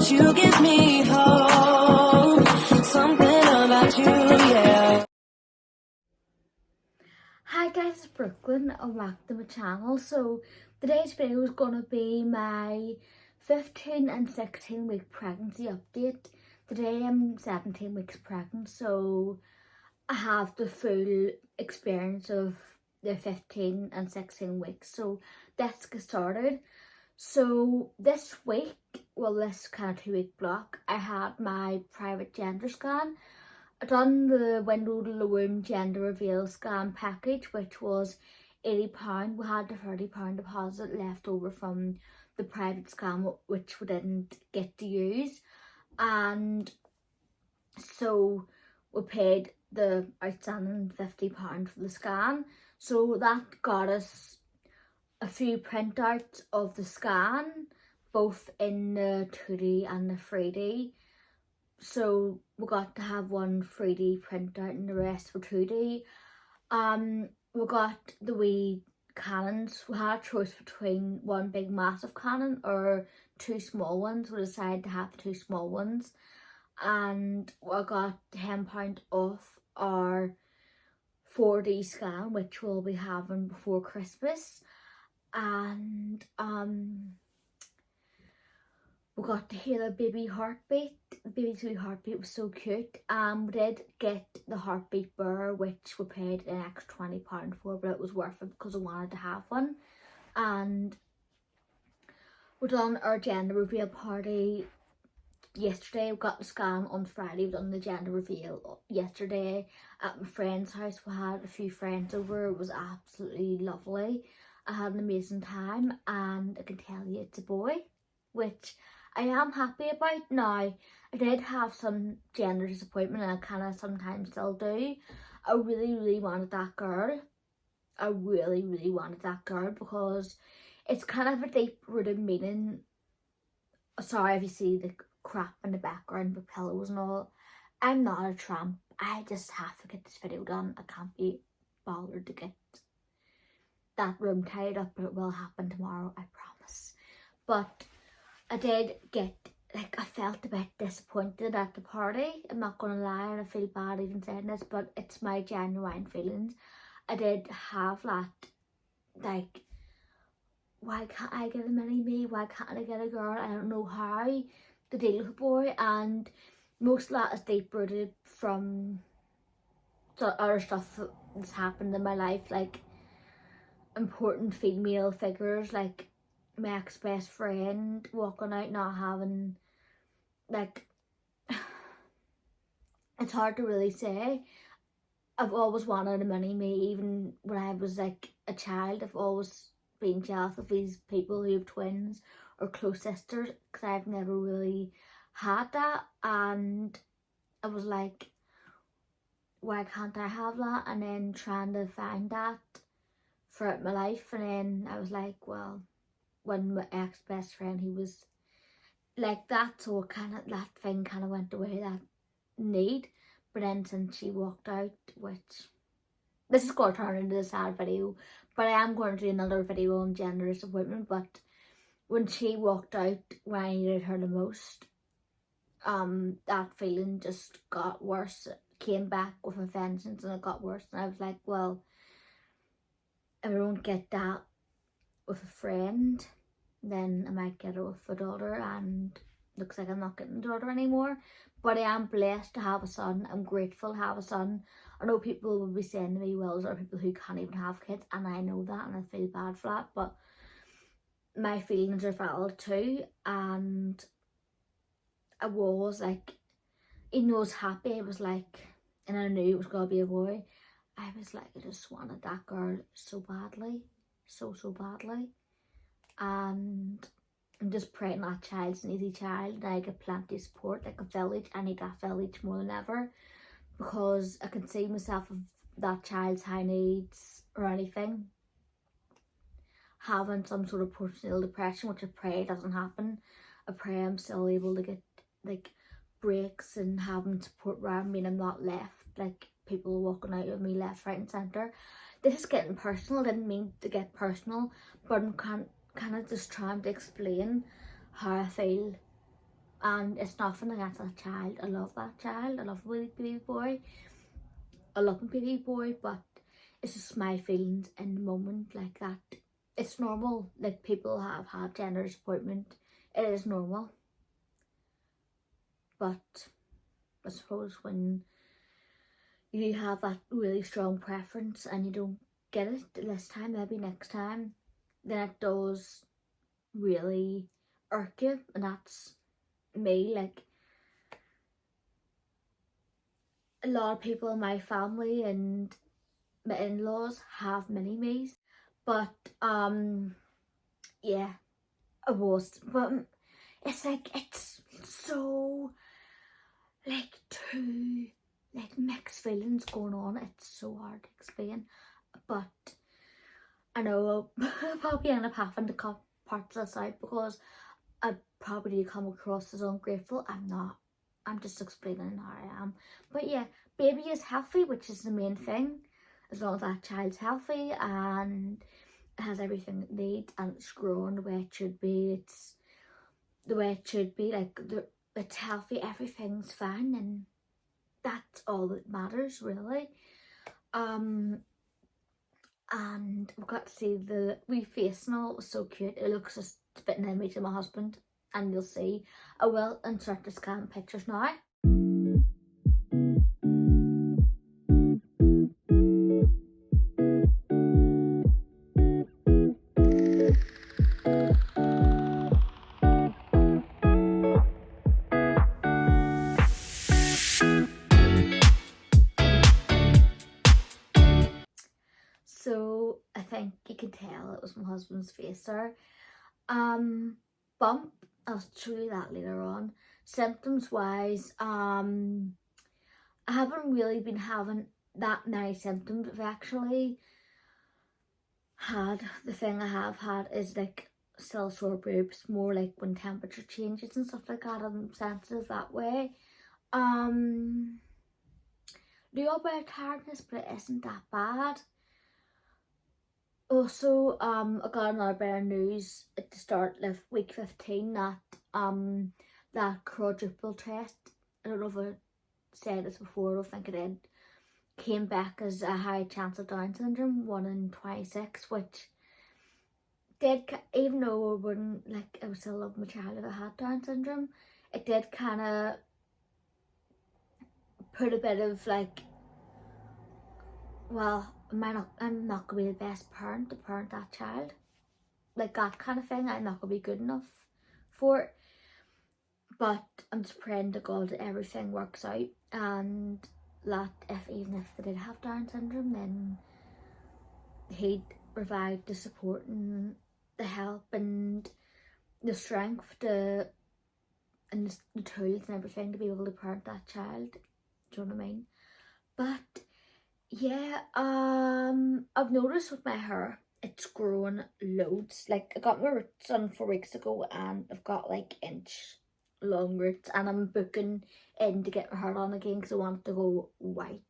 about you gives me hope. Something about you, yeah. Hi guys, it's Brookelynne and welcome to my channel. So today's video is going to be my 15 and 16 week pregnancy update. Today I'm 17 weeks pregnant, so I have the full experience of the 15 and 16 weeks. So let's get started. So this week, well this kind of 2-week block, I had my private gender scan. I done the window to the womb gender reveal scan package, which was £80. We had the £30 deposit left over from the private scan, which we didn't get to use, and so we paid the outstanding £50 for the scan. So that got us a few printouts of the scan, both in the 2D and the 3D. So we got to have one 3D printout and the rest were 2D. We got the wee cannons. We had a choice between one big massive cannon or two small ones. We decided to have the two small ones, and we got £10 off our 4D scan, which we'll be having before Christmas. And we got to hear a baby heartbeat. The baby's wee heartbeat was so cute. We did get the heartbeat burr, which we paid an extra £20 for, but it was worth it because I wanted to have one. And we done our gender reveal party yesterday. We got the scan on Friday. We done the gender reveal yesterday at my friend's house. We had a few friends over. It was absolutely lovely. I had an amazing time, and I can tell you it's a boy, which I am happy about. Now, I did have some gender disappointment, and I kind of sometimes still do. I really wanted that girl. I really wanted that girl because it's kind of a deep-rooted meaning. Sorry if you see the crap in the background with pillows and all. I'm not a tramp. I just have to get this video done. I can't be bothered to get that room tied up, but it will happen tomorrow, I promise. But I did get, like, I felt a bit disappointed at the party. I'm not gonna lie, and I feel bad even saying this, but it's my genuine feelings. I did have that, like, why can't I get a mini me? Why can't I get a girl? I don't know how to deal with a boy, and most of that is deep rooted from other stuff that's happened in my life, like important female figures, like my ex-best friend walking out not having, like, it's hard to really say. I've always wanted a mini me, even when I was like a child. I've always been jealous of these people who have twins or close sisters, because I've never really had that, and I was like, why can't I have that? And then trying to find that throughout my life, and then I was like, well, when my ex-best friend, he was like that, so that thing kind of went away, that need. But then since she walked out, which this is going to turn into a sad video, but I am going to do another video on gender disappointment. But when she walked out when I needed her the most, that feeling just got worse. It came back with a vengeance, and it got worse, and I was like, well, if I don't get that with a friend, then I might get it with a daughter, and looks like I'm not getting a daughter anymore. But I am blessed to have a son. I'm grateful to have a son. I know people will be saying to me, well, there are people who can't even have kids, and I know that, and I feel bad for that, but my feelings are valid too. And I was like, even though I was happy, I was like, and I knew it was going to be a boy, I was like, I just wanted that girl so badly, so badly. And I'm just praying that child's an easy child, and I get plenty of support, like a village. I need that village more than ever, because I can see myself of that child's high needs or anything having some sort of postnatal depression, which I pray doesn't happen. I pray I'm still able to get like breaks and having support around me, and I'm not left like people walking out of me left, right and centre. This is getting personal. I didn't mean to get personal, but I'm kind of just trying to explain how I feel And it's nothing against that child. I love that child. I love the baby boy. I love my baby boy, but it's just my feelings in the moment like that. It's normal. Like, people have had gender disappointment. It is normal. But I suppose when you have that really strong preference and you don't get it this time, maybe next time, then it does really irk you. And that's me. Like, a lot of people in my family and my in-laws have mini-me's, but yeah, but it's like, it's so like two like mixed feelings going on. It's so hard to explain, but I know I'll probably end up having to cut parts of this out because I probably do come across as ungrateful. I'm not. I'm just explaining how I am. But yeah, baby is healthy, which is the main thing. As long as that child's healthy and has everything it needs and it's growing the way it should be, it's the way it should be, like it's healthy, everything's fine, and that's all that matters, really. And we got to see the wee face and all. It was so cute. It looks just spitting image of my husband, and you'll see. I will insert the scan pictures now. So I think you can tell it was my husband's face there. Bump, I'll show you that later on. Symptoms wise, I haven't really been having that many symptoms. I've actually had, the thing I have had is like still sore boobs, more like when temperature changes and stuff like that. I'm sensitive that way. Little bit of tiredness, but it isn't that bad. Also, I got another bit of news at the start of week 15 that that quadruple test, I don't know if I said this before, I don't think I did, came back as a high chance of Down syndrome, 1 in 26, which did, even though I wouldn't, like, I would still love my child if I had Down syndrome, it did kind of put a bit of like, well, I'm not going to be the best parent to parent that child. Like, that kind of thing, I'm not going to be good enough for it. But I'm just praying to God that everything works out, and that even if they did have Down syndrome, then he'd provide the support and the help and the strength to, and the tools and everything to be able to parent that child. Do you know what I mean? But yeah, I've noticed with my hair, it's grown loads. Like, I got my roots done 4 weeks ago and I've got like inch long roots, and I'm booking in to get my hair done again because I want to go white.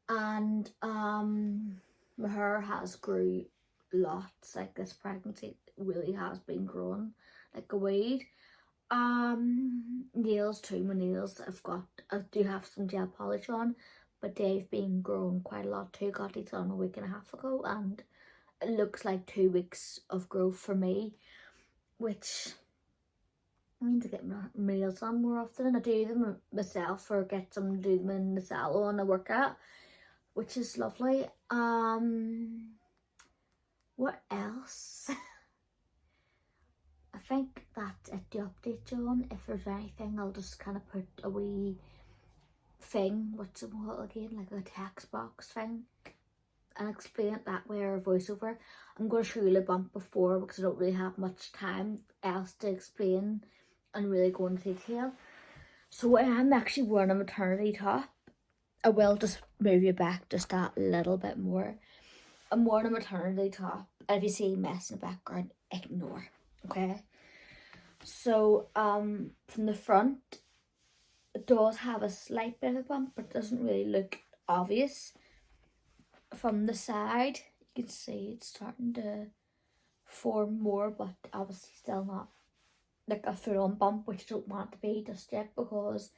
And my hair has grew lots. Like, this pregnancy really has been growing like a weed. Nails too, my nails, I do have some gel polish on, but they've been growing quite a lot too. Got these on a week and a half ago, and it looks like 2 weeks of growth for me, which means I get my nails on more often. I do them myself or get someone to do them in the salon I work at, which is lovely. What else? I think that's it to update you on. If there's anything, I'll just kind of put a wee thing, what's it called again, like a text box thing, and explain it that way, or a voiceover. I'm going to show you the bump before because I don't really have much time else to explain and really go into detail. So I am actually wearing a maternity top. I will just move you back just that little bit more. I'm wearing a maternity top, and if you see a mess in the background, ignore, okay? So from the front, it does have a slight bit of a bump, but it doesn't really look obvious. From the side, you can see it's starting to form more, but obviously still not like a full-on bump, which I don't want to be just yet, because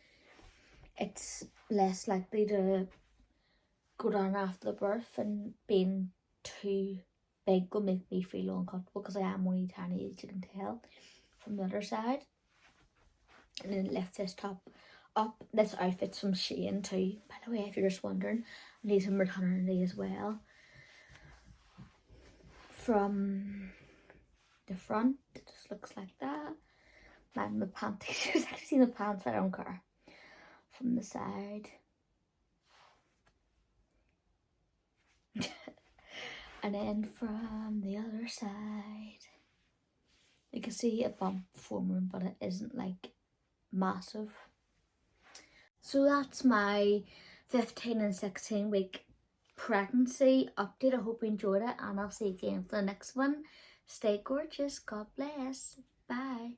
it's less likely to go down after the birth, and being too big will make me feel uncomfortable because I am only tiny, as you can tell from the other side. And then lift this top up. This outfit's from Shein too, by the way, if you're just wondering. I need some maternity as well. From the front, it just looks like that. And the panties, I've actually seen the pants, but I don't care. From the side. And then from the other side, you can see a bump forming, but it isn't like massive. So that's my 15 and 16 week pregnancy update. I hope you enjoyed it, and I'll see you again for the next one. Stay gorgeous. God bless. Bye.